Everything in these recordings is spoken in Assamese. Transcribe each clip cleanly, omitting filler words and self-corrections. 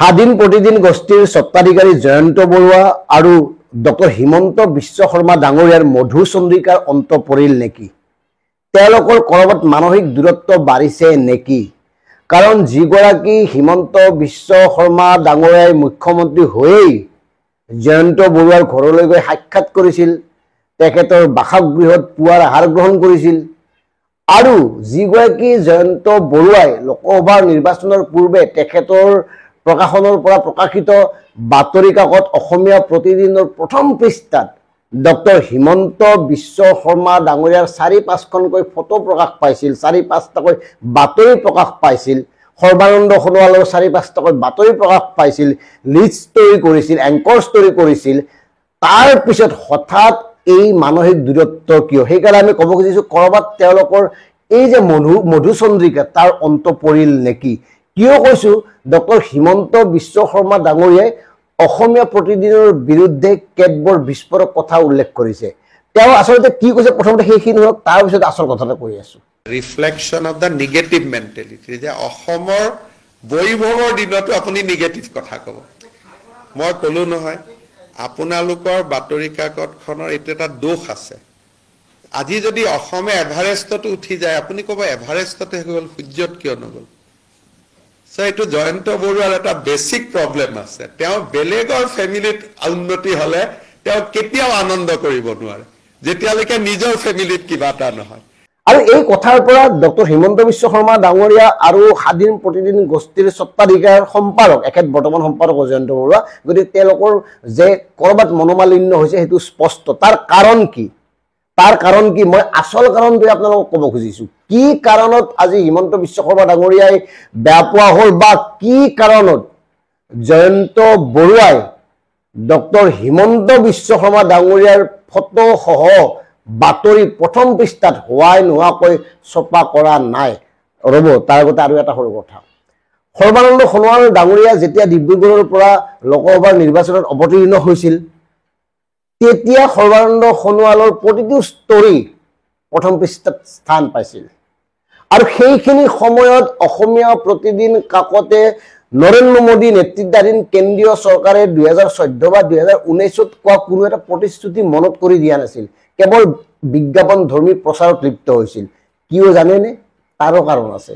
স্বাধীন প্ৰতিদিন গোষ্ঠীৰ স্বত্বাধিকাৰী জয়ন্ত বৰুৱা আৰু ডক্টৰ হিমন্ত বিশ্ব শৰ্মা ডাঙৰীয়াৰ মধুচন্দ্ৰিকাৰ অন্ত পৰিল নেকি? তেওঁলোকৰ কৰবাত মানসিক দূৰত্ব বাঢ়িছে নেকি? কাৰণ যিগৰাকী হিমন্ত বিশ্ব শৰ্মা ডাঙৰীয়াই মুখ্যমন্ত্ৰী হৈয়েই জয়ন্ত বৰুৱাৰ ঘৰলৈ গৈ সাক্ষাৎ কৰিছিল, তেখেতৰ বাসগৃহত পুৱাৰ আহাৰ গ্ৰহণ কৰিছিল, আৰু যিগৰাকী জয়ন্ত বৰুৱাই লোকসভাৰ নিৰ্বাচনৰ পূৰ্বে তেখেতৰ প্ৰকাশনৰ পৰা প্ৰকাশিত বাতৰি কাকত অসমীয়া প্ৰতিদিনৰ প্ৰথম পৃষ্ঠাত ডক্টৰ হিমন্ত বিশ্ব শৰ্মা ডাঙৰীয়াৰ ৪-৫খনকৈ ফটো প্ৰকাশ পাইছিল, ৪-৫টাকৈ বাতৰি প্ৰকাশ পাইছিল, সৰ্বানন্দ সোণোৱালৰ ৪-৫টাকৈ বাতৰি প্ৰকাশ পাইছিল, লিড ষ্টৰী কৰিছিল, এংকৰ ষ্টৰী কৰিছিল। তাৰ পিছত হঠাৎ এই মানসিক দূৰত্ব কিয়? সেইকাৰণে আমি ক'ব খুজিছোঁ কৰবাত তেওঁলোকৰ এই যে মধুচন্দ্ৰিকা তাৰ অন্ত পৰিল নেকি? কিয় কৈছোঁ? ডক্টৰ হিমন্ত বিশ্ব শৰ্মা ডাঙৰীয়াই অসমীয়া প্ৰতিদিনৰ বিৰুদ্ধে কেতবোৰ বিস্ফোৰক কথা উল্লেখ কৰিছে। তেওঁ আচলতে কি কৈছে প্ৰথমতে সেইখিনি হওক, তাৰপিছত আচল কথাটো কৈ আছোঁ। Reflection of the negative mentality, যে অসমৰ বৈভৱৰ দিনতো আপুনি নিগেটিভ কথা ক'ব। মই ক'লো নহয়, আপোনালোকৰ বাতৰি কাকতখনৰ এইটো এটা দোষ আছে। আজি যদি অসমে এভাৰেষ্টত উঠি যায়, আপুনি ক'ব এভাৰেষ্টতে গ'ল, সূৰ্যত কিয় নগ'ল? এইটো জয়ন্ত বৰুৱাৰ এটা বেছিক প্ৰব্লেম আছে। তেওঁ বেলেগৰ ফেমিলিত উন্নতি হ'লে তেওঁ কেতিয়াও আনন্দ কৰিব নোৱাৰে, যেতিয়ালৈকে নিজৰ ফেমিলিত কিবা এটা নহয়। আৰু এই কথাৰ পৰা ডক্টৰ হিমন্ত বিশ্ব শৰ্মা ডাঙৰীয়া আৰু স্বাধীন প্ৰতিদিন গোষ্ঠীৰ স্বত্বাধিকাৰ সম্পাদক, এখেত বৰ্তমান সম্পাদক জয়ন্ত বৰুৱা, গতিকে তেওঁলোকৰ যে কৰবাত মনোমালিন্য হৈছে সেইটো স্পষ্ট। তাৰ কাৰণ কি? মই আচল কাৰণটো আপোনালোকক ক'ব খুজিছোঁ। কি কাৰণত আজি হিমন্ত বিশ্ব শৰ্মা ডাঙৰীয়াই বেয়া পোৱা হ'ল, বা কি কাৰণত জয়ন্ত বৰুৱাই ডক্টৰ হিমন্ত বিশ্ব শৰ্মা ডাঙৰীয়াৰ ফটো সহ বাতৰি প্ৰথম পৃষ্ঠাত হোৱাই নোহোৱাকৈ ছপা কৰা নাই? ৰ'ব, তাৰ আগতে আৰু এটা সৰু কথা। সৰ্বানন্দ সোণোৱাল ডাঙৰীয়া যেতিয়া ডিব্ৰুগড়ৰ পৰা লোকসভাৰ নিৰ্বাচনত অৱতীৰ্ণ হৈছিল, তেতিয়া সৰ্বানন্দ সোণোৱালৰ প্ৰতিটো ষ্টৰী প্ৰথম পৃষ্ঠাত স্থান পাইছিল। আৰু সেইখিনি সময়ত অসমীয়া প্ৰতিদিন কাকতে নৰেন্দ্ৰ মোদী নেতৃত্বাধীন কেন্দ্ৰীয় চৰকাৰে 2014 বা 2019ত কোৱা কোনো এটা প্ৰতিশ্ৰুতি মনত কৰি দিয়া নাছিল, কেৱল বিজ্ঞাপন ধৰ্মী প্ৰচাৰত লিপ্ত হৈছিল। কিয় জানেনে? তাৰো কাৰণ আছে।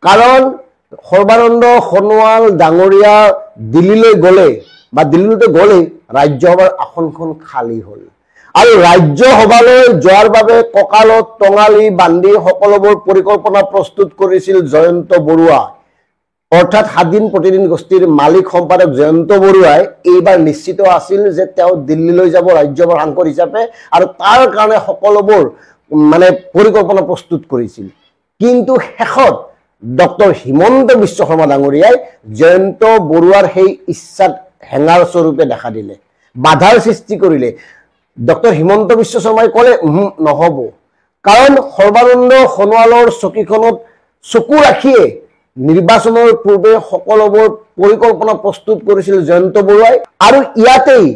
কাৰণ সৰ্বানন্দ সোণোৱাল ডাঙৰীয়া দিল্লীলৈ গ'লে বা দিল্লীলৈ গ'লেই ৰাজ্যসভাৰ আসনখন খালী হ'ল, আৰু ৰাজ্যসভালৈ যোৱাৰ বাবে কঁকালত টঙালি বান্ধি সকলোবোৰ পৰিকল্পনা প্ৰস্তুত কৰিছিল জয়ন্ত বৰুৱা। অৰ্থাৎ স্বাধীন প্ৰতিদিন গোষ্ঠীৰ মালিক সম্পাদক জয়ন্ত বৰুৱাই এইবাৰ নিশ্চিত আছিল যে তেওঁ দিল্লীলৈ যাব ৰাজ্যসভাৰ সাংসদ হিচাপে, আৰু তাৰ কাৰণে সকলোবোৰ পৰিকল্পনা প্ৰস্তুত কৰিছিল। কিন্তু শেষত ডক্টৰ হিমন্ত বিশ্ব শৰ্মা ডাঙৰীয়াই জয়ন্ত বৰুৱাৰ সেই ইচ্ছাত হেঙাৰ স্বৰূপে দেখা দিলে, বাধাৰ সৃষ্টি কৰিলে। ডক্টৰ হিমন্ত বিশ্ব শৰ্মাই ক'লে নহ'ব, কাৰণ সৰ্বানন্দ সোণোৱালৰ চকীখনত চকু ৰাখিয়ে নিৰ্বাচনৰ পূৰ্বে সকলোবোৰ পৰিকল্পনা প্ৰস্তুত কৰিছিল জয়ন্ত বৰুৱাই। আৰু ইয়াতেই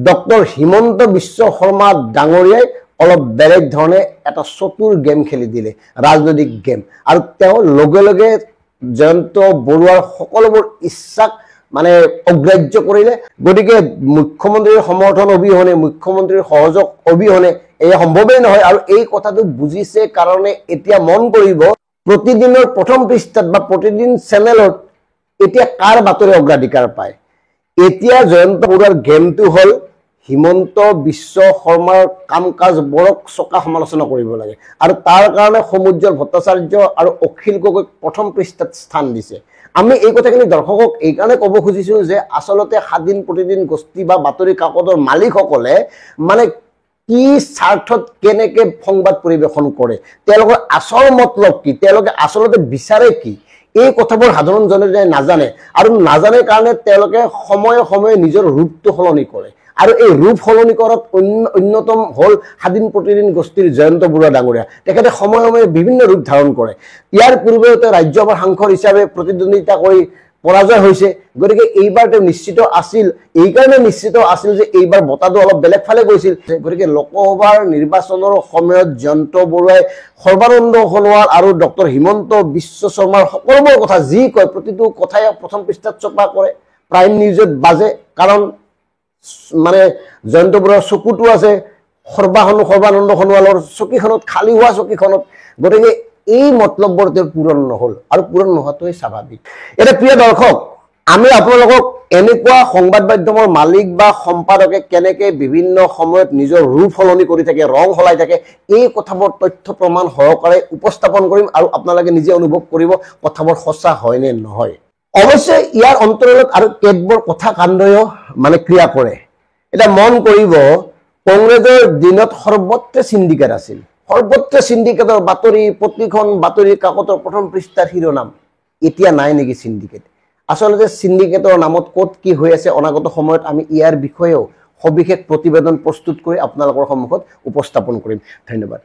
ডক্টৰ হিমন্ত বিশ্ব শৰ্মা ডাঙৰীয়াই অলপ বেলেগ ধৰণে এটা চতুৰ গেম খেলি দিলে, ৰাজনৈতিক গেম। আৰু তেওঁ লগে লগে জয়ন্ত বৰুৱাৰ সকলোবোৰ ইচ্ছাক অগ্ৰাহ্য কৰিলে। গতিকে মুখ্যমন্ত্ৰীৰ সমৰ্থন অবিহনে, মুখ্যমন্ত্ৰীৰ সহযোগ অবিহনে এয়া সম্ভৱেই নহয়। আৰু এই কথাটো বুজিছে কাৰণে এতিয়া মন কৰিব, প্ৰতিদিনৰ প্ৰথম পৃষ্ঠাত বা প্ৰতিদিন চেনেলত এতিয়া কাৰ বাতৰি অগ্ৰাধিকাৰ পায়? এতিয়া জয়ন্ত বৰুৱাৰ গেমটো হ'ল হিমন্ত বিশ্ব শৰ্মাৰ কাম কাজবোৰক চকা সমালোচনা কৰিব লাগে, আৰু তাৰ কাৰণে সমুজ্জ্বল ভট্টাচাৰ্য আৰু অখিল গগৈক প্ৰথম পৃষ্ঠাত স্থান দিছে। আমি এই কথাখিনি দৰ্শকক এইকাৰণে ক'ব খুজিছোঁ যে আচলতে স্বাধীন প্ৰতিদিন গোষ্ঠী বা বাতৰি কাকতৰ মালিকসকলে কি স্বাৰ্থত কেনেকৈ সংবাদ পৰিৱেশন কৰে, তেওঁলোকৰ আচল মতলব কি, তেওঁলোকে আচলতে বিচাৰে কি, এই কথাবোৰ সাধাৰণ জনতাই নাজানে। আৰু নাজানে কাৰণে তেওঁলোকে সময়ে সময়ে নিজৰ ৰূপটো সলনি কৰে, আৰু এই ৰূপ সলনি কৰাত অন্যতম হ'ল স্বাধীন প্ৰতিদিন গোষ্ঠীৰ জয়ন্ত বৰুৱা ডাঙৰীয়া। তেখেতে সময়ে সময়ে বিভিন্ন ৰূপ ধাৰণ কৰে। ইয়াৰ পূৰ্বেও তেওঁ ৰাজ্যসভাৰ সাংসদ হিচাপে প্ৰতিদ্বন্দ্বিতা কৰি পৰাজয় হৈছে। গতিকে এইবাৰ তেওঁ নিশ্চিত আছিল, এইকাৰণে নিশ্চিত আছিল যে এইবাৰ বঁটাটো অলপ বেলেগ ফালে গৈছিল। গতিকে লোকসভাৰ নিৰ্বাচনৰ সময়ত জয়ন্ত বৰুৱাই সৰ্বানন্দ সোণোৱাল আৰু ডক্টৰ হিমন্ত বিশ্ব শৰ্মাৰ সকলোবোৰ কথা যি কয়, প্ৰতিটো কথাই প্ৰথম পৃষ্ঠাত ছপা কৰে। প্ৰাইম নিউজত বাজে, কাৰণ মানে জয়ন্ত বৰুৱাৰ চকুটো আছে সৰ্বানন্দ সোণোৱালৰ চকীখনত, খালী হোৱা চকীখনত। গতিকে এই মতলববোৰ তেওঁৰ পূৰণ নহ'ল, আৰু পূৰণ নোহোৱাটোৱে স্বাভাৱিক। এতিয়া প্ৰিয় দৰ্শক, আমি আপোনালোকক এনেকুৱা সংবাদ মাধ্যমৰ মালিক বা সম্পাদকে কেনেকৈ বিভিন্ন সময়ত নিজৰ ৰূপ সলনি কৰি থাকে, ৰং সলাই থাকে, এই কথাবোৰ তথ্য প্ৰমাণ সহকাৰে উপস্থাপন কৰিম, আৰু আপোনালোকে নিজে অনুভৱ কৰিব কথাবোৰ সঁচা হয় নে নহয়। অৱশ্যে ইয়াৰ অন্তৰালত আৰু কেতবোৰ কথা কাণ্ডেও মানে ক্ৰিয়া কৰে। এতিয়া মন কৰিব, কংগ্ৰেছৰ দিনত সৰ্বত্ৰ চিণ্ডিকেট আছিল, সৰ্বত্ৰ চিণ্ডিকেটৰ বাতৰি, প্ৰতিখন বাতৰি কাকতৰ প্ৰথম পৃষ্ঠাৰ শিৰোনাম। এতিয়া নাই নেকি চিণ্ডিকেট? আচলতে চিণ্ডিকেটৰ নামত ক'ত কি হৈ আছে অনাগত সময়ত আমি ইয়াৰ বিষয়েও সবিশেষ প্ৰতিবেদন প্ৰস্তুত কৰি আপোনালোকৰ সন্মুখত উপস্থাপন কৰিম। ধন্যবাদ।